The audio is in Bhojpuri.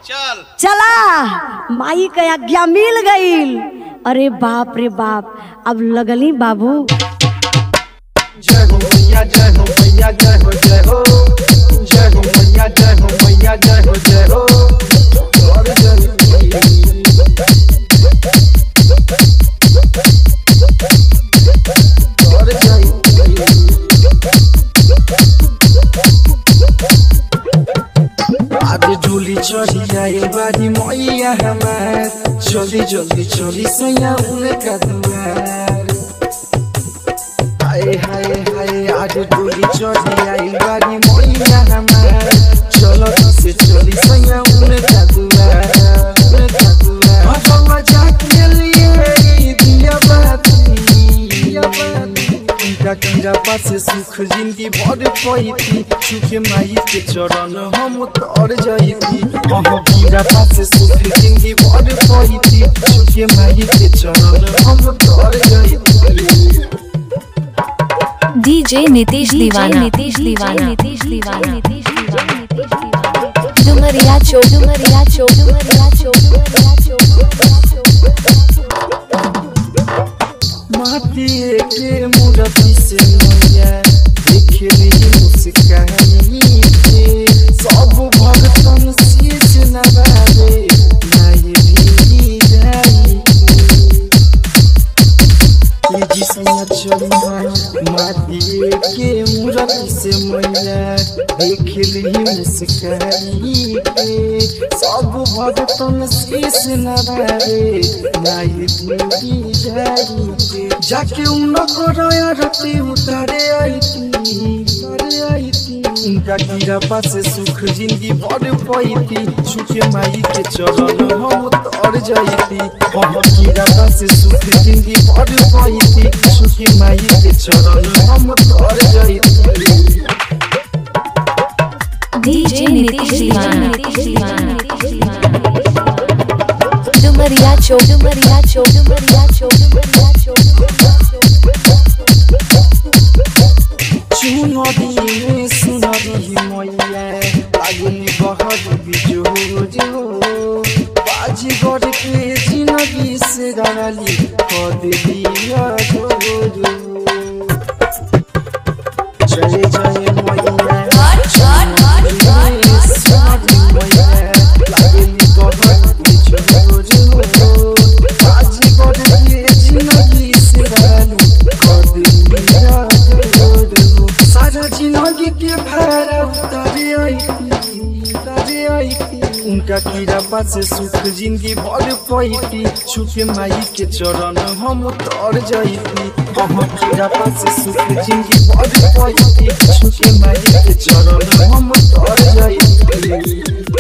चल चला माई के आज्ञा मिल गई। अरे बाप रे बाप, अब लगली बाबू। जय हो मैया जय हो मैया जय हो जय हो जय हो मैया जय हो मैया जय हो जय हो और जय और जय आज झूली चढ़ी आए बारी मैया हमार, जल्दी जल्दी चली सैया उनका दुआर। हाय हाय हाय आज डोली चढ़ी आई बारी मैया हमार, चलो से चली सैया उनका दुआर उनका दुआर। हवा जाके लिए दिया बाती उनका कीड़ा पासे सुख जिंदगी भर पैती, छुके माई के चरण हम तर जाती। हाँ कीड़ा पासे सुख जिंदगी भर पैती, छुके माई के चरण हम तर जाती। डीजे नीतीश दीवाना नीतीश दीवाना नीतीश दीवाना नीतीश दीवाना डुमरिया चो डुमरिया चो डुमरिया चो डुमरिया चो माटी के मूर्ति से मैया देखली मुस्कानी के, सब भक्तन शीश नवावे नाई भी जाई जी सैया चली माटी के मूर्ति से मैया देखली मुस्कानी के, सब भक्तन शीश नवावे नाई भी जाई। जाके उनको रती उतारे आई उनका कीड़ा पासे सुख जिंदगी भर पैती, छुके माई के चरण हम तर जाती। हाँ कीड़ा पासे सुख जिंदगी भर पैती, छुके माई के चरण हम तर जाती। डीजे नीतीश दीवाना नीतीश दीवाना नीतीश दीवाना डुमरिया चो डुमरिया चो डुमरिया चो डुमरिया चो चुनरी में सुनरी मैया लागनी बहर बिजोर बाजीगर के जिंदगी से डाली कर दिया जोर। जय जय मैया सुनरी मैया लागनी बहर बिजोर बाजीगर के जिंदगी से डाली कर दिया जोर। सारा जिंदगी के भारा उतारे आई उनका कीड़ा पासे सुख जिंदगी भर पैती, छुके माई के चरण हम तर जाती। हाँ कीड़ा पासे सुख जिंदगी भर पैती, छुके माई के चरण हम तर जाती।